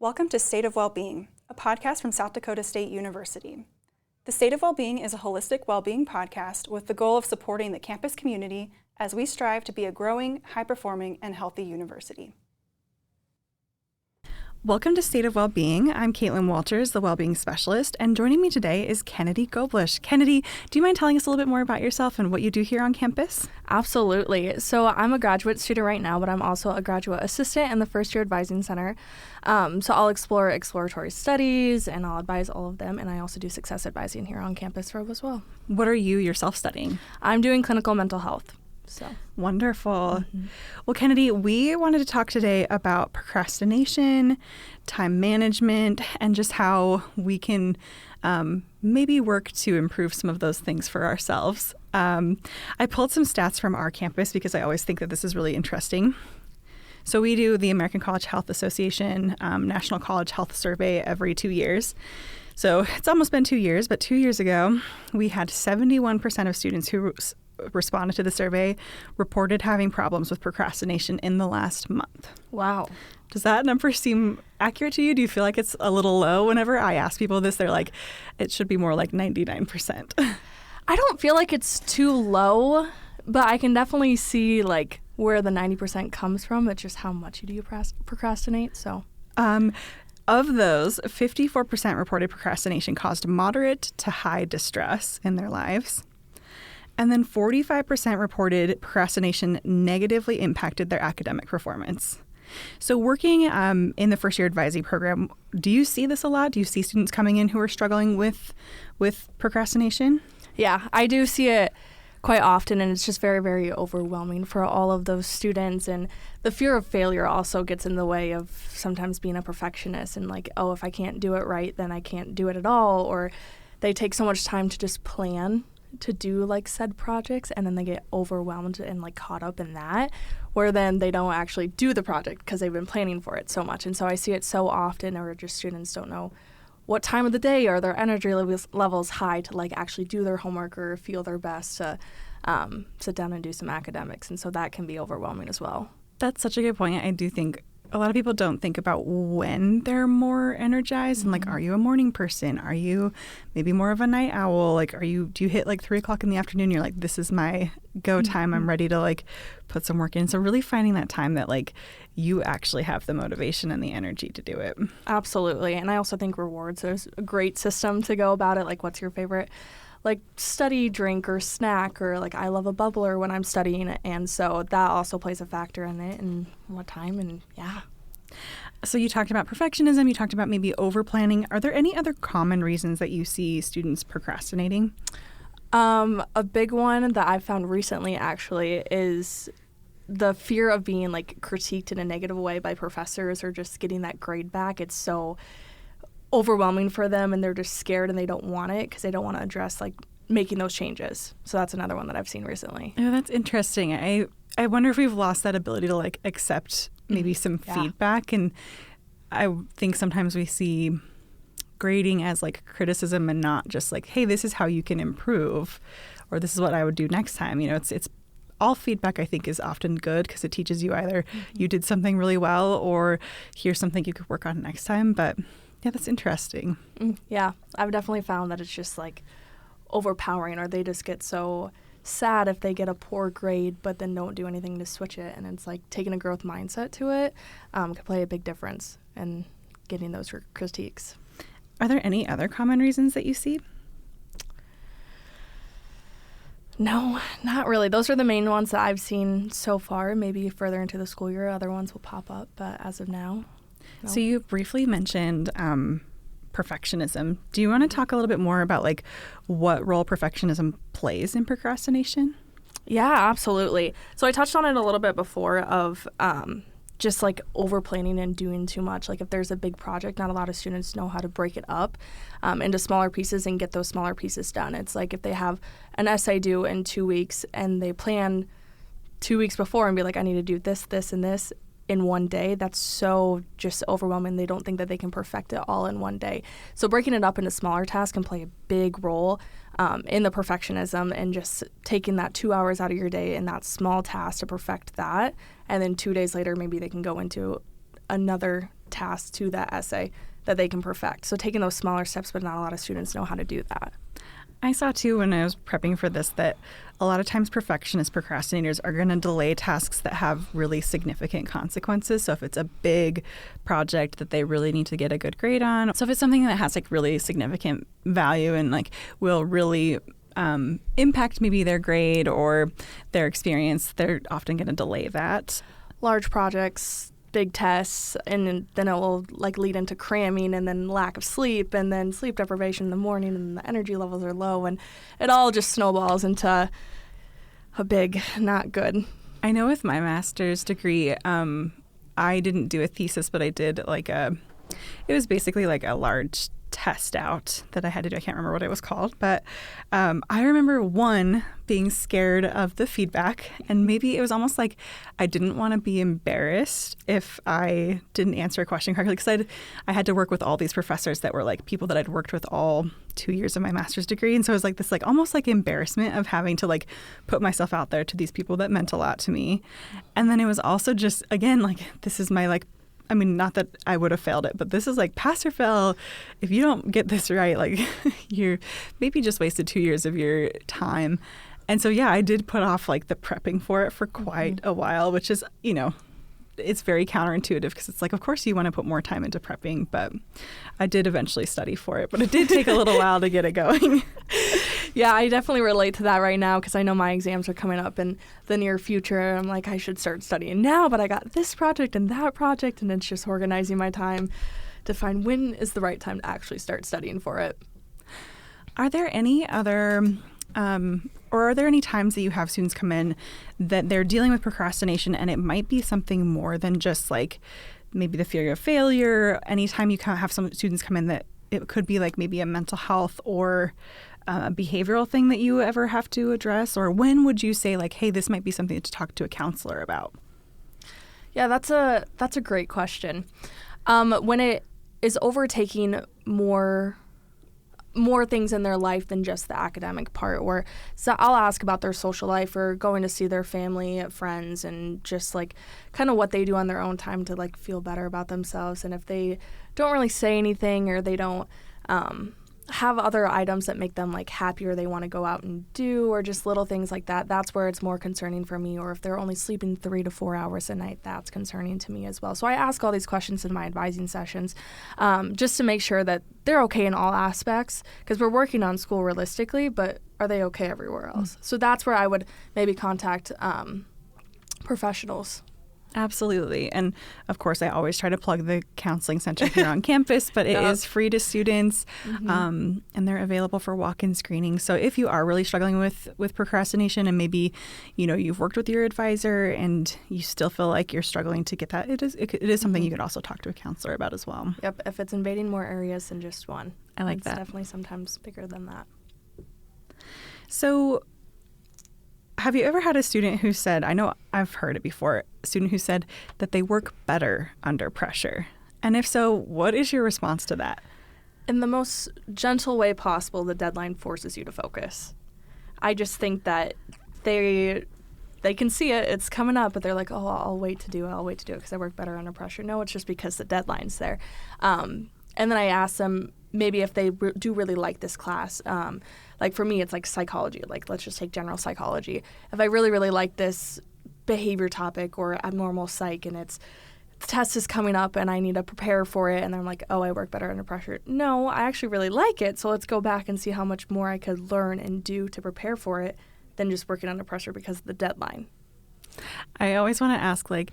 Welcome to State of Wellbeing, a podcast from South Dakota State University. The State of Wellbeing is a holistic well-being podcast with the goal of supporting the campus community as we strive to be a growing, high-performing, and healthy university. Welcome to State of Wellbeing. I'm Caitlin Walters, the Wellbeing Specialist, and joining me today is Kennedy Goblirsch. Kennedy, do you mind telling us a little bit more about yourself and what you do here on campus? Absolutely. So I'm a graduate student right now, but I'm also a graduate assistant in the first year advising center. So I'll explore exploratory studies and I'll advise all of them. And I also do success advising here on campus as well. What are you yourself studying? I'm doing clinical mental health. So wonderful. Mm-hmm. Well, Kennedy, we wanted to talk today about procrastination, time management, and just how we can maybe work to improve some of those things for ourselves. I pulled some stats from our campus because I always think that this is really interesting. So we do the American College Health Association National College Health Survey every 2 years. So it's almost been 2 years, but 2 years ago, we had 71% of students who responded to the survey reported having problems with procrastination in the last month. Wow. Does that number seem accurate to you? Do you feel like it's a little low? Whenever I ask people this, they're like, it should be more like 99%. I don't feel like it's too low, but I can definitely see like where the 90% comes from. It's just how much you do procrastinate. So, of those, 54% reported procrastination caused moderate to high distress in their lives. And then 45% reported procrastination negatively impacted their academic performance. So working in the first year advising program, do you see this a lot? Do you see students coming in who are struggling with procrastination? Yeah, I do see it quite often, and it's just very, very overwhelming for all of those students. And the fear of failure also gets in the way of sometimes being a perfectionist and like, oh, if I can't do it right, then I can't do it at all. Or they take so much time to just plan to do like said projects, and then they get overwhelmed and like caught up in that, where then they don't actually do the project because they've been planning for it so much. And so I see it so often, or just students don't know what time of the day are their energy levels high to like actually do their homework or feel their best to sit down and do some academics. And so that can be overwhelming as well. That's such a good point. I do think a lot of people don't think about when they're more energized. And like, are you a morning person? Are you maybe more of a night owl? Like, do you hit like 3 o'clock in the afternoon? You're like, this is my go time. I'm ready to like put some work in. So really finding that time that like you actually have the motivation and the energy to do it. Absolutely. And I also think rewards, there's a great system to go about it. Like, what's your favorite like study drink or snack, or like I love a bubbler when I'm studying, and so that also plays a factor in it and what time. And yeah. So you talked about perfectionism, you talked about maybe over planning. Are there any other common reasons that you see students procrastinating? A big one that I've found recently actually is the fear of being like critiqued in a negative way by professors or just getting that grade back. It's so overwhelming for them, and they're just scared and they don't want it because they don't want to address like making those changes. So that's another one that I've seen recently. Oh, that's interesting. I wonder if we've lost that ability to like accept maybe some feedback. And I think sometimes we see grading as like criticism and not just like, hey, this is how you can improve, or this is what I would do next time. You know, it's all feedback I think is often good because it teaches you either you did something really well or here's something you could work on next time. But yeah, that's interesting. Yeah, I've definitely found that it's just like overpowering, or they just get so sad if they get a poor grade but then don't do anything to switch it. And it's like taking a growth mindset to it can play a big difference in getting those critiques. Are there any other common reasons that you see? No, not really. Those are the main ones that I've seen so far. Maybe further into the school year, other ones will pop up, but as of now, no. So you briefly mentioned perfectionism. Do you want to talk a little bit more about like what role perfectionism plays in procrastination? Yeah, absolutely. So I touched on it a little bit before of just like over planning and doing too much. Like if there's a big project, not a lot of students know how to break it up into smaller pieces and get those smaller pieces done. It's like if they have an essay due in 2 weeks and they plan 2 weeks before and be like, I need to do this, this, and this in one day, that's so just overwhelming. They don't think that they can perfect it all in one day. So breaking it up into smaller tasks can play a big role in the perfectionism, and just taking that 2 hours out of your day in that small task to perfect that. And then 2 days later, maybe they can go into another tasks to that essay that they can perfect. So taking those smaller steps, but not a lot of students know how to do that. I saw too when I was prepping for this that a lot of times perfectionist procrastinators are going to delay tasks that have really significant consequences. So if it's a big project that they really need to get a good grade on, so if it's something that has like really significant value and like will really impact maybe their grade or their experience, they're often going to delay that. Large projects, big tests, and then it will like lead into cramming and then lack of sleep and then sleep deprivation in the morning and the energy levels are low and it all just snowballs into a big not good. I know with my master's degree, I didn't do a thesis, but I did it was basically like a large test out that I had to do. I can't remember what it was called, but I remember being scared of the feedback, and maybe it was almost like I didn't want to be embarrassed if I didn't answer a question correctly, because I had to work with all these professors that were like people that I'd worked with all 2 years of my master's degree, and so it was like this like almost like embarrassment of having to like put myself out there to these people that meant a lot to me. And then it was also just, again, like this is my like, I mean, not that I would have failed it, but this is like pass or fail. If you don't get this right, like you're maybe just wasted 2 years of your time. And so, yeah, I did put off like the prepping for it for quite a while, which is, it's very counterintuitive because it's like, of course you want to put more time into prepping, but I did eventually study for it, but it did take a little while to get it going. Yeah, I definitely relate to that right now because I know my exams are coming up in the near future. I'm like, I should start studying now, but I got this project and that project, and it's just organizing my time to find when is the right time to actually start studying for it. Are there any other or are there any times that you have students come in that they're dealing with procrastination and it might be something more than just like maybe the fear of failure? Anytime you have some students come in that it could be like maybe a mental health or a behavioral thing that you ever have to address? Or when would you say like, hey, this might be something to talk to a counselor about? Yeah, that's a great question. When it is overtaking more things in their life than just the academic part, or so I'll ask about their social life or going to see their family, friends, and just like kind of what they do on their own time to like feel better about themselves. And if they don't really say anything or they don't have other items that make them like happier they want to go out and do, or just little things like that, that's where it's more concerning for me. Or if they're only sleeping 3 to 4 hours a night, that's concerning to me as well. So I ask all these questions in my advising sessions just to make sure that they're okay in all aspects, because we're working on school realistically, but are they okay everywhere else? So that's where I would maybe contact professionals. Absolutely. And of course, I always try to plug the counseling center here on campus, but it is free to students and they're available for walk-in screening. So if you are really struggling with procrastination and maybe, you've worked with your advisor and you still feel like you're struggling to get that, it is something you could also talk to a counselor about as well. Yep. If it's invading more areas than just one. I like that. It's definitely sometimes bigger than that. So have you ever had a student who said, I know I've heard it before, a student who said that they work better under pressure? And if so, what is your response to that? In the most gentle way possible, the deadline forces you to focus. I just think that they can see it, it's coming up, but they're like, oh, I'll wait to do it because I work better under pressure. No, it's just because the deadline's there. And then I ask them maybe if they do really like this class. Like for me, it's like psychology. Like let's just take general psychology. If I really, really like this behavior topic or abnormal psych and the test is coming up and I need to prepare for it, and I'm like, oh, I work better under pressure. No, I actually really like it, so let's go back and see how much more I could learn and do to prepare for it than just working under pressure because of the deadline. I always want to ask, like,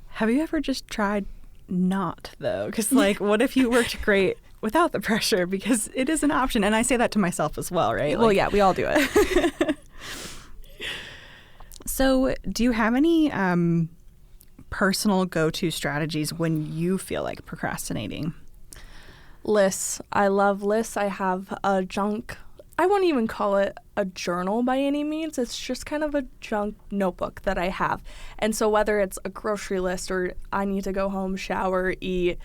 have you ever just tried not, though? Because, like, what if you worked great without the pressure? Because it is an option. And I say that to myself as well, right? Well, yeah, we all do it. So do you have any personal go-to strategies when you feel like procrastinating? Lists. I love lists. I have a junk. I won't even call it a journal by any means. It's just kind of a junk notebook that I have. And so whether it's a grocery list or I need to go home, shower, eat,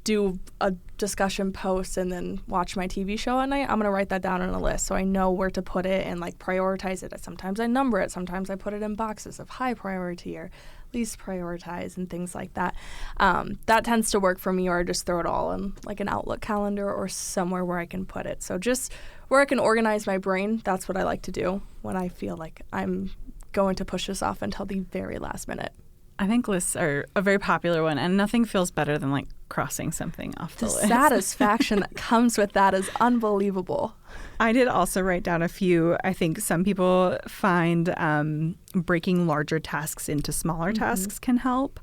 do a discussion post, and then watch my TV show at night, I'm going to write that down on a list so I know where to put it and like prioritize it. Sometimes I number it. Sometimes I put it in boxes of high priority or least prioritize and things like that. That tends to work for me, or I just throw it all in like an Outlook calendar or somewhere where I can put it. So just where I can organize my brain, that's what I like to do when I feel like I'm going to push this off until the very last minute. I think lists are a very popular one, and nothing feels better than like crossing something off the list. The satisfaction that comes with that is unbelievable. I did also write down a few. I think some people find breaking larger tasks into smaller tasks can help.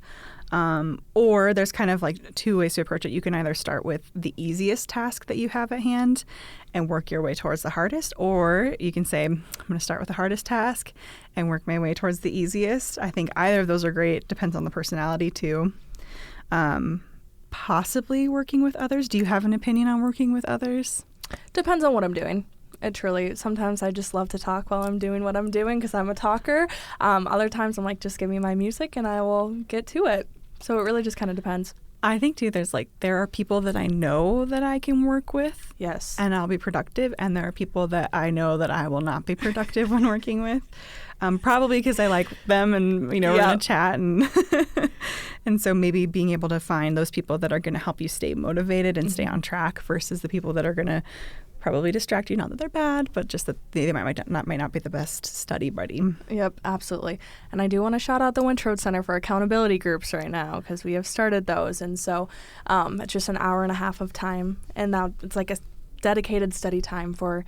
Or there's kind of like two ways to approach it. You can either start with the easiest task that you have at hand and work your way towards the hardest, or you can say, I'm going to start with the hardest task and work my way towards the easiest. I think either of those are great. Depends on the personality too. Possibly working with others. Do you have an opinion on working with others? Depends on what I'm doing. It truly, sometimes I just love to talk while I'm doing what I'm doing because I'm a talker. Other times I'm like, just give me my music and I will get to it. So it really just kind of depends. I think too, there are people that I know that I can work with. Yes. And I'll be productive. And there are people that I know that I will not be productive when working with. Probably because I like them and, we're going to chat. And so maybe being able to find those people that are going to help you stay motivated and stay on track versus the people that are going to probably distract you. Not that they're bad, but just that they might not be the best study buddy. Yep, absolutely. And I do want to shout out the Wintroad Center for accountability groups right now because we have started those. And so it's just an hour and a half of time. And now it's like a dedicated study time for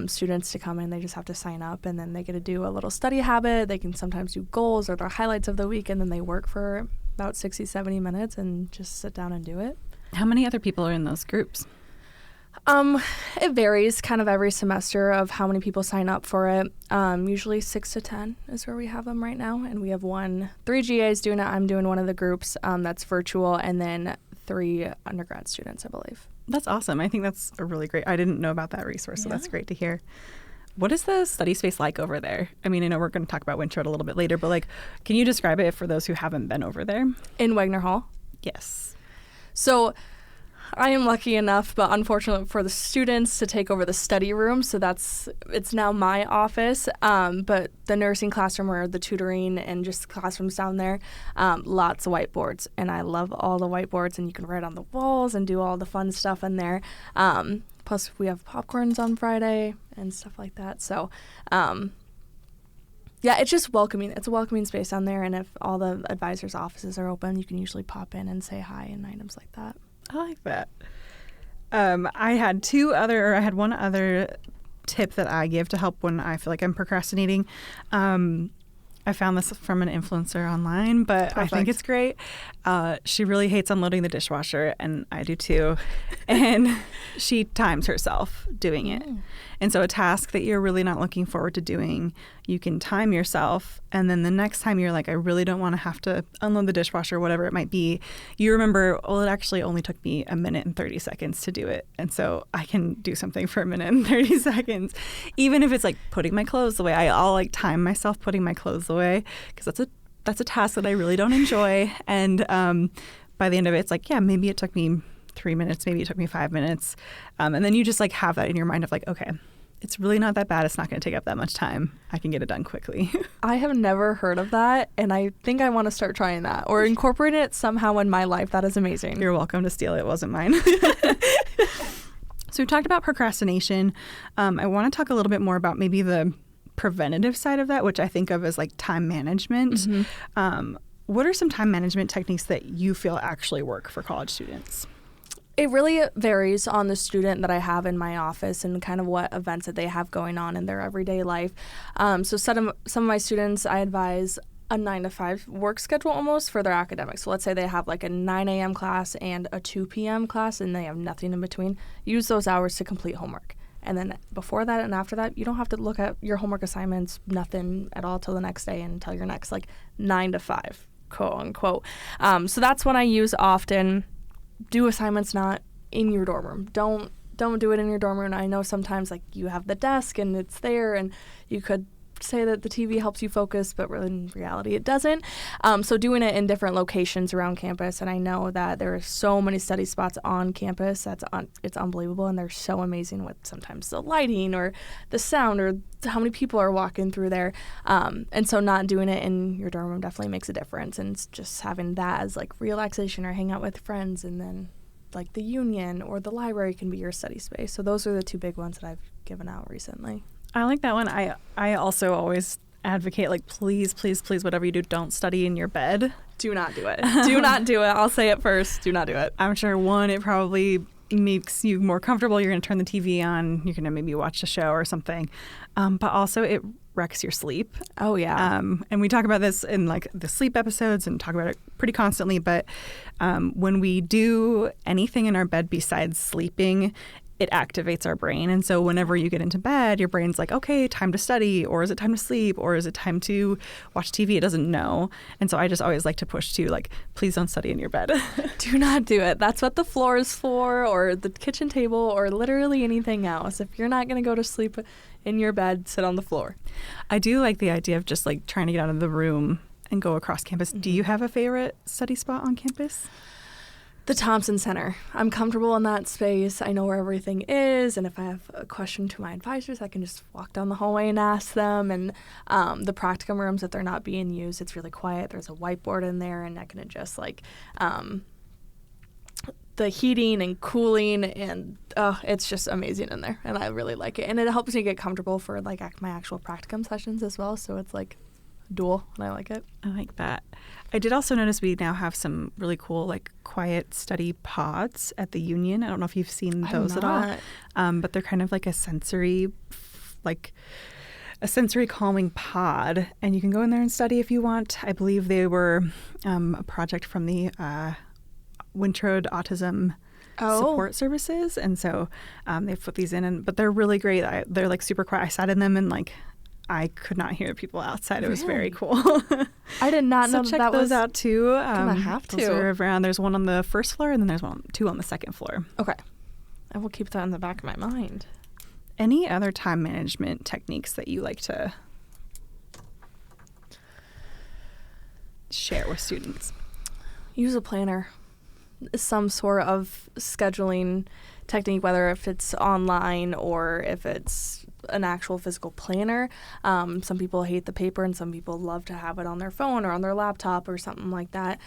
students to come in. They just have to sign up and then they get to do a little study habit. They can sometimes do goals or their highlights of the week, and then they work for about 60, 70 minutes and just sit down and do it. How many other people are in those groups? It varies kind of every semester of how many people sign up for it. Usually 6 to 10 is where we have them right now. And we have 3 GAs doing it. I'm doing one of the groups that's virtual, and then 3 undergrad students, I believe. That's awesome. I think that's a really great. I didn't know about that resource, so that's great to hear. What is the study space like over there? I mean, I know we're going to talk about Wintroad a little bit later, but like, can you describe it for those who haven't been over there? In Wagner Hall? Yes. So I am lucky enough, but unfortunately for the students, to take over the study room. So it's now my office. But the nursing classroom or the tutoring and just classrooms down there, lots of whiteboards. And I love all the whiteboards, and you can write on the walls and do all the fun stuff in there. Plus we have popcorns on Friday and stuff like that. So yeah, it's just welcoming. It's a welcoming space down there. And if all the advisors' offices are open, you can usually pop in and say hi and items like that. I like that. I had one other tip that I give to help when I feel like I'm procrastinating. I found this from an influencer online, but Perfect. I think it's great. She really hates unloading the dishwasher, and I do too. And she times herself doing it. And so a task that you're really not looking forward to doing, you can time yourself. And then the next time you're like, I really don't want to have to unload the dishwasher, whatever it might be, you remember, well, it actually only took me 1 minute and 30 seconds to do it. And so I can do something for 1 minute and 30 seconds. Even if it's like putting my clothes away, I'll like time myself putting my clothes away, because that's a task that I really don't enjoy. And by the end of it, it's like, yeah, maybe it took me 3 minutes, maybe it took me 5 minutes. And then you just like have that in your mind of like, okay, it's really not that bad. It's not going to take up that much time. I can get it done quickly. I have never heard of that, and I think I want to start trying that or incorporate it somehow in my life. That is amazing. You're welcome to steal it. It wasn't mine. So we talked about procrastination. I want to talk a little bit more about maybe the preventative side of that, which I think of as like time management. Mm-hmm. What are some time management techniques that you feel actually work for college students? It really varies on the student that I have in my office and kind of what events that they have going on in their everyday life. So some of my students, I advise a 9 to 5 work schedule almost for their academics. So let's say they have like a 9 a.m. class and a 2 p.m. class, and they have nothing in between. Use those hours to complete homework. And then before that and after that, you don't have to look at your homework assignments, nothing at all till the next day, until your next like 9 to 5, quote unquote. So that's what I use often. Do assignments not in your dorm room. Don't do it in your dorm room. I know sometimes like you have the desk and it's there, and you could to say that the TV helps you focus, but really in reality it doesn't. So doing it in different locations around campus, and I know that there are so many study spots on campus. It's unbelievable, and they're so amazing with sometimes the lighting or the sound or how many people are walking through there. And so not doing it in your dorm room definitely makes a difference, and it's just having that as like relaxation or hang out with friends, and then like the union or the library can be your study space. So those are the two big ones that I've given out recently. I like that one. I also always advocate, like, please, whatever you do, don't study in your bed. Do not do it. Do not do it. I'll say it first. Do not do it. I'm sure, one, it probably makes you more comfortable. You're going to turn the TV on. You're going to maybe watch a show or something. But also it wrecks your sleep. Oh, yeah. And we talk about this in like the sleep episodes and talk about it pretty constantly. But when we do anything in our bed besides sleeping, it activates our brain. And so whenever you get into bed, your brain's like, okay, time to study, or is it time to sleep, or is it time to watch TV? It doesn't know. And so I just always like to push to, like, please don't study in your bed. Do not do it. That's what the floor is for, or the kitchen table, or literally anything else. If you're not going to go to sleep in your bed, sit on the floor. I do like the idea of just like trying to get out of the room and go across campus. Mm-hmm. Do you have a favorite study spot on campus? The Thompson Center. I'm comfortable in that space. I know where everything is, and if I have a question to my advisors, I can just walk down the hallway and ask them. And the practicum rooms, if they're not being used, it's really quiet. There's a whiteboard in there, and I can adjust like the heating and cooling, and it's just amazing in there, and I really like it. And it helps me get comfortable for like my actual practicum sessions as well, so it's like dual, and I like it. I like that. I did also notice we now have some really cool like quiet study pods at the Union. I don't know if you've seen those at all, but they're kind of like a sensory calming pod, and you can go in there and study if you want. I believe they were a project from the Wintrode Autism Support Services, and so they've put these in, but they're really great. They're like super quiet. I sat in them and like I could not hear people outside. It was very cool. I did not know check that those was out too. Gonna have to. Those are around. There's one on the first floor, and then there's two on the second floor. Okay, I will keep that in the back of my mind. Any other time management techniques that you like to share with students? Use a planner. Some sort of scheduling technique, whether if it's online or if it's an actual physical planner. Some people hate the paper, and some people love to have it on their phone or on their laptop or something like that.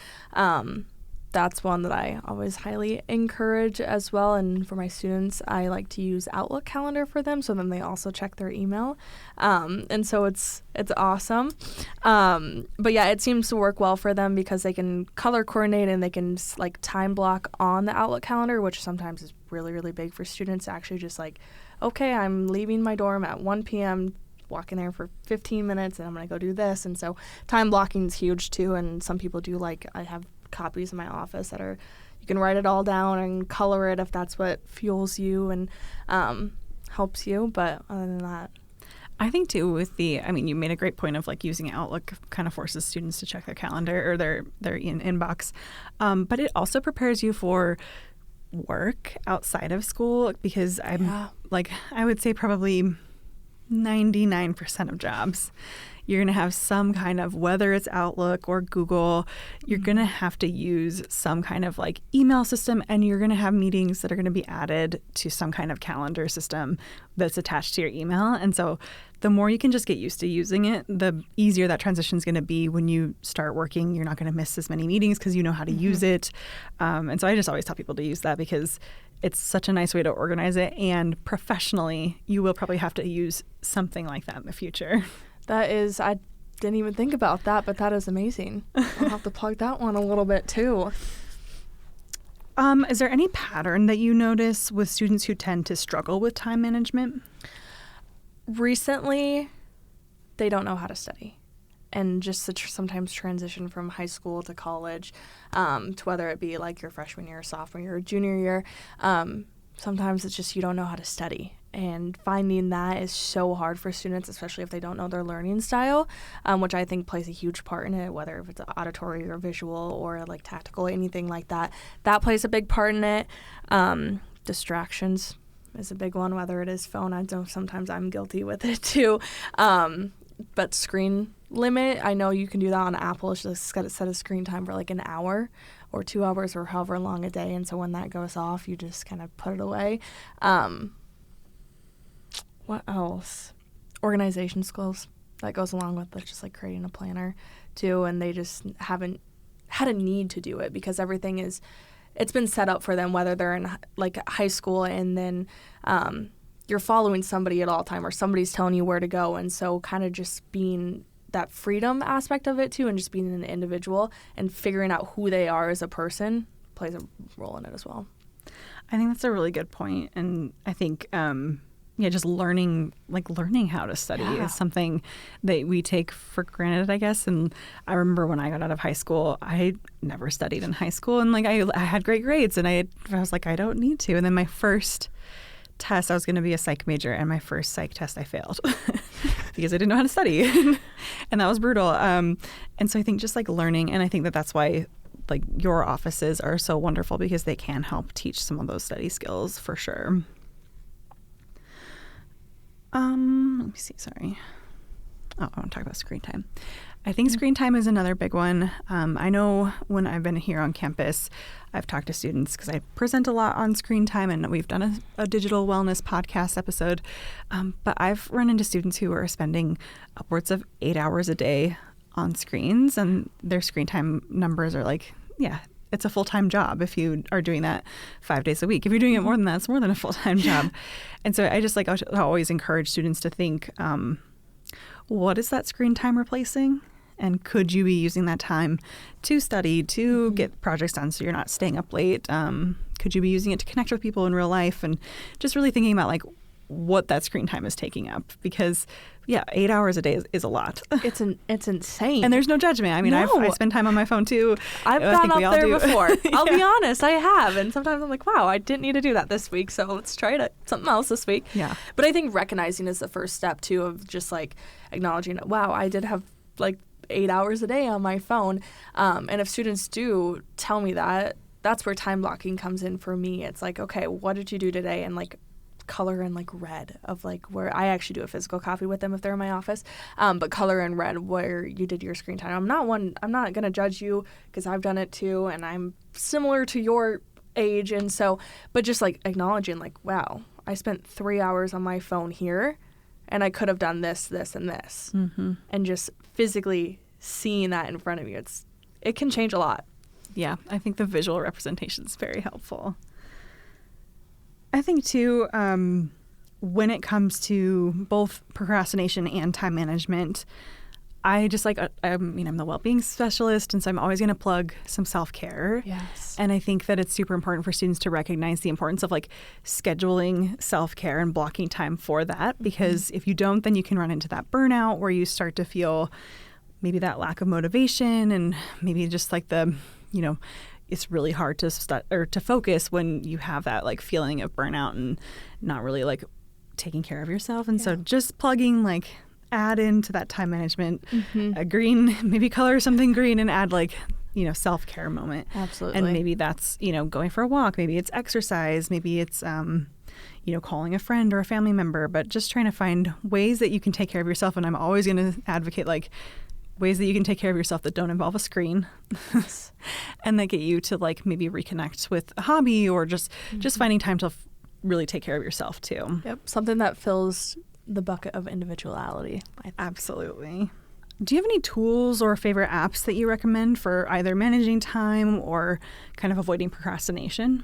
That's one that I always highly encourage as well. And for my students, I like to use Outlook calendar for them, so then they also check their email. And so it's awesome. But yeah, it seems to work well for them because they can color coordinate, and they can like time block on the Outlook calendar, which sometimes is really, really big for students. Actually just like, okay, I'm leaving my dorm at 1 p.m., walking there for 15 minutes, and I'm going to go do this. And so time blocking is huge too. And some people do, like, I have copies in my office that are, you can write it all down and color it if that's what fuels you and helps you. But other than that, I think too you made a great point of like using Outlook kind of forces students to check their calendar or their inbox. But it also prepares you for work outside of school, because I would say probably 99% of jobs, you're going to have some kind of, whether it's Outlook or Google, you're going to have to use some kind of like email system, and you're going to have meetings that are going to be added to some kind of calendar system that's attached to your email. And so the more you can just get used to using it, the easier that transition is going to be when you start working. You're not going to miss as many meetings because you know how to use it. And so I just always tell people to use that because it's such a nice way to organize it. And professionally, you will probably have to use something like that in the future. That is, I didn't even think about that, but that is amazing. I'll have to plug that one a little bit too. Is there any pattern that you notice with students who tend to struggle with time management? Recently, they don't know how to study. And just to sometimes transition from high school to college, to whether it be like your freshman year, sophomore year, or junior year, sometimes it's just you don't know how to study. And finding that is so hard for students, especially if they don't know their learning style, which I think plays a huge part in it, whether if it's auditory or visual or like tactical, anything like that. That plays a big part in it. Distractions is a big one, whether it is phone. I know sometimes I'm guilty with it too. But screen limit, I know you can do that on Apple. It's just got to set a screen time for like an hour or 2 hours or however long a day. And so when that goes off, you just kind of put it away. What else? Organization skills. That goes along with just like creating a planner too. And they just haven't had a need to do it because everything it's been set up for them, whether they're in like high school and then you're following somebody at all time or somebody's telling you where to go. And so kind of just being that freedom aspect of it too, and just being an individual and figuring out who they are as a person plays a role in it as well. I think that's a really good point. And I think, just learning how to study is something that we take for granted, I guess. And I remember when I got out of high school, I never studied in high school. And like, I had great grades and I was like, I don't need to. And then my first test, I was going to be a psych major, and my first psych test I failed because I didn't know how to study. And that was brutal. And so I think just like learning, and I think that's why like your offices are so wonderful because they can help teach some of those study skills for sure. Let me see. Sorry. Oh, I want to talk about screen time. I think screen time is another big one. I know when I've been here on campus, I've talked to students because I present a lot on screen time, and we've done a digital wellness podcast episode. But I've run into students who are spending upwards of 8 hours a day on screens, and their screen time numbers are like, it's a full-time job if you are doing that 5 days a week. If you're doing it more than that, it's more than a full-time job. And so I just I always encourage students to think, what is that screen time replacing? And could you be using that time to study, to get projects done so you're not staying up late? Could you be using it to connect with people in real life? And just really thinking about like what that screen time is taking up, because 8 hours a day is a lot. It's insane. And there's no judgment. I mean, I spend time on my phone too. I've gone up there before. I'll be honest, I have. And sometimes I'm like, wow, I didn't need to do that this week, so let's try something else this week. Yeah. But I think recognizing is the first step too, of just like acknowledging, wow, I did have like 8 hours a day on my phone. And if students do tell me that, that's where time blocking comes in for me. It's like, okay, what did you do today? And like color in like red of like where I actually do a physical copy with them if they're in my office, but color in red where you did your screen time. I'm not going to judge you because I've done it too. And I'm similar to your age. And so, but just like acknowledging like, wow, I spent 3 hours on my phone here and I could have done this, this, and this. Mm-hmm. And just physically seeing that in front of you, it can change a lot. Yeah, I think the visual representation is very helpful. I think too, when it comes to both procrastination and time management, I just I'm the well-being specialist, and so I'm always going to plug some self-care. Yes. And I think that it's super important for students to recognize the importance of like scheduling self-care and blocking time for that, because if you don't, then you can run into that burnout where you start to feel maybe that lack of motivation, and maybe just like it's really hard to to focus when you have that like feeling of burnout and not really like taking care of yourself. And so just plugging like add into that time management, a green, maybe color something green and add like, self-care moment. Absolutely. And maybe that's, going for a walk, maybe it's exercise, maybe it's, calling a friend or a family member, but just trying to find ways that you can take care of yourself. And I'm always going to advocate like ways that you can take care of yourself that don't involve a screen and that get you to like maybe reconnect with a hobby or just finding time to really take care of yourself too. Yep. Something that fills the bucket of individuality. Absolutely. Do you have any tools or favorite apps that you recommend for either managing time or kind of avoiding procrastination?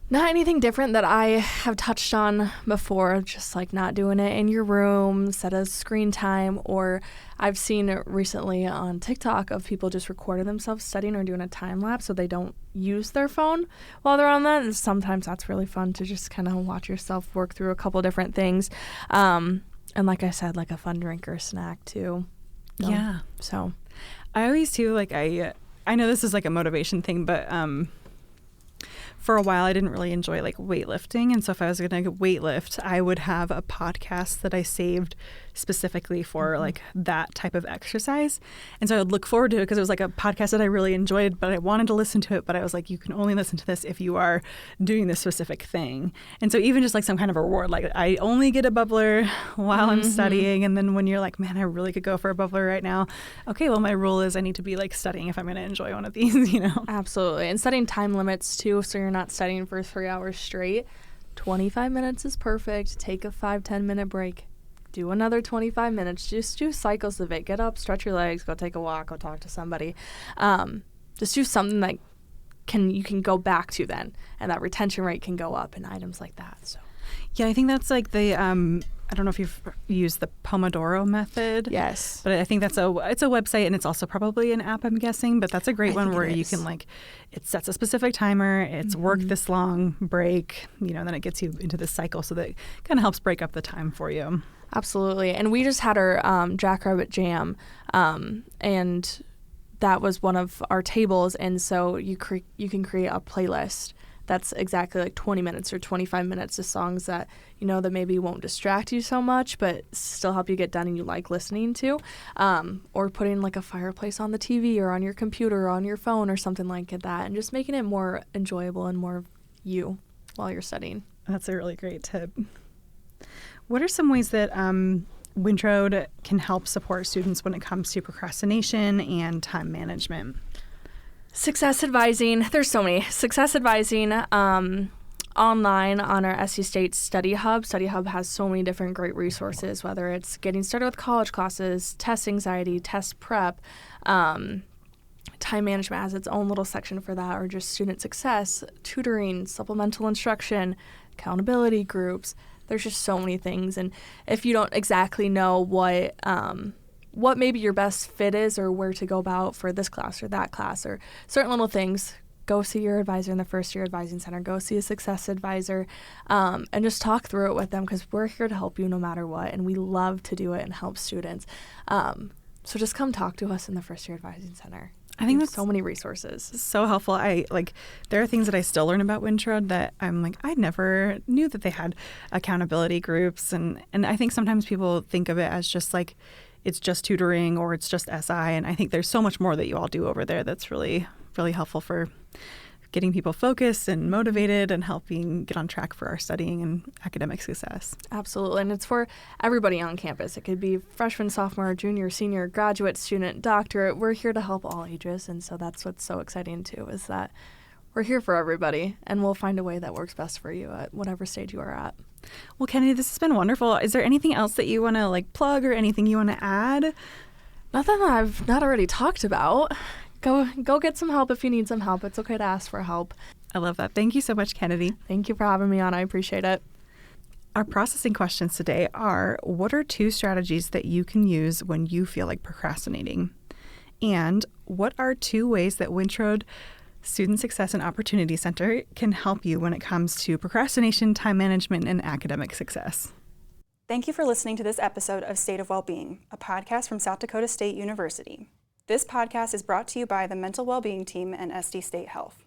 Not anything different that I have touched on before, just like not doing it in your room, set a screen time, or I've seen it recently on TikTok of people just recording themselves studying or doing a time lapse so they don't use their phone while they're on that. And sometimes that's really fun to just kind of watch yourself work through a couple different things. And like I said, like a fun drink or snack too. Yeah. So I always too, like I know this is like a motivation thing, but for a while, I didn't really enjoy like weightlifting. And so if I was going to weightlift, I would have a podcast that I saved specifically for like that type of exercise. And so I would look forward to it because it was like a podcast that I really enjoyed, but I wanted to listen to it. But I was like, you can only listen to this if you are doing this specific thing. And so even just like some kind of a reward, like I only get a bubbler while I'm studying. And then when you're like, man, I really could go for a bubbler right now. Okay, well, my rule is I need to be like studying if I'm going to enjoy one of these, you know? Absolutely. And setting time limits too, so you're not studying for 3 hours straight. 25 minutes is perfect. Take a 5-10 minute break. Do another 25 minutes. Just do cycles of it. Get up, stretch your legs, go take a walk, go talk to somebody. Just do something that you can go back to then, and that retention rate can go up and items like that. So yeah, I think that's like the I don't know if you've used the Pomodoro method. Yes. But I think it's a website, and it's also probably an app, I'm guessing. But that's a great one where you can like, it sets a specific timer, it's work this long, break, then it gets you into this cycle. So that kind of helps break up the time for you. Absolutely. And we just had our Jackrabbit Jam, and that was one of our tables. And so you can create a playlist that's exactly like 20 minutes or 25 minutes of songs that, that maybe won't distract you so much, but still help you get done and you like listening to, or putting like a fireplace on the TV or on your computer or on your phone or something like that, and just making it more enjoyable and more you while you're studying. That's a really great tip. What are some ways that Wintrode can help support students when it comes to procrastination and time management? Success advising. There's so many. Success advising online on our SU State Study Hub. Study Hub has so many different great resources, whether it's getting started with college classes, test anxiety, test prep. Time management has its own little section for that, or just student success, tutoring, supplemental instruction, accountability groups. There's just so many things. And if you don't exactly know what maybe your best fit is or where to go about for this class or that class or certain little things, go see your advisor in the first year advising center, go see a success advisor, and just talk through it with them, because we're here to help you no matter what, and we love to do it and help students. So just come talk to us in the first year advising center. I think that's so many resources. So helpful. There are things that I still learn about Wintrode that I'm like, I never knew that they had accountability groups. And I think sometimes people think of it as just like, it's just tutoring or it's just SI. And I think there's so much more that you all do over there that's really, really helpful for getting people focused and motivated and helping get on track for our studying and academic success. Absolutely. And it's for everybody on campus. It could be freshman, sophomore, junior, senior, graduate student, doctorate. We're here to help all ages. And so that's what's so exciting too, is that we're here for everybody, and we'll find a way that works best for you at whatever stage you are at. Well, Kennedy, this has been wonderful. Is there anything else that you want to plug or anything you want to add? Nothing that I've not already talked about. Go get some help if you need some help. It's okay to ask for help. I love that. Thank you so much, Kennedy. Thank you for having me on. I appreciate it. Our processing questions today are, what are 2 strategies that you can use when you feel like procrastinating? And what are 2 ways that Wintrode Student Success and Opportunity Center can help you when it comes to procrastination, time management, and academic success? Thank you for listening to this episode of State of Wellbeing, a podcast from South Dakota State University. This podcast is brought to you by the Mental Wellbeing Team and SD State Health.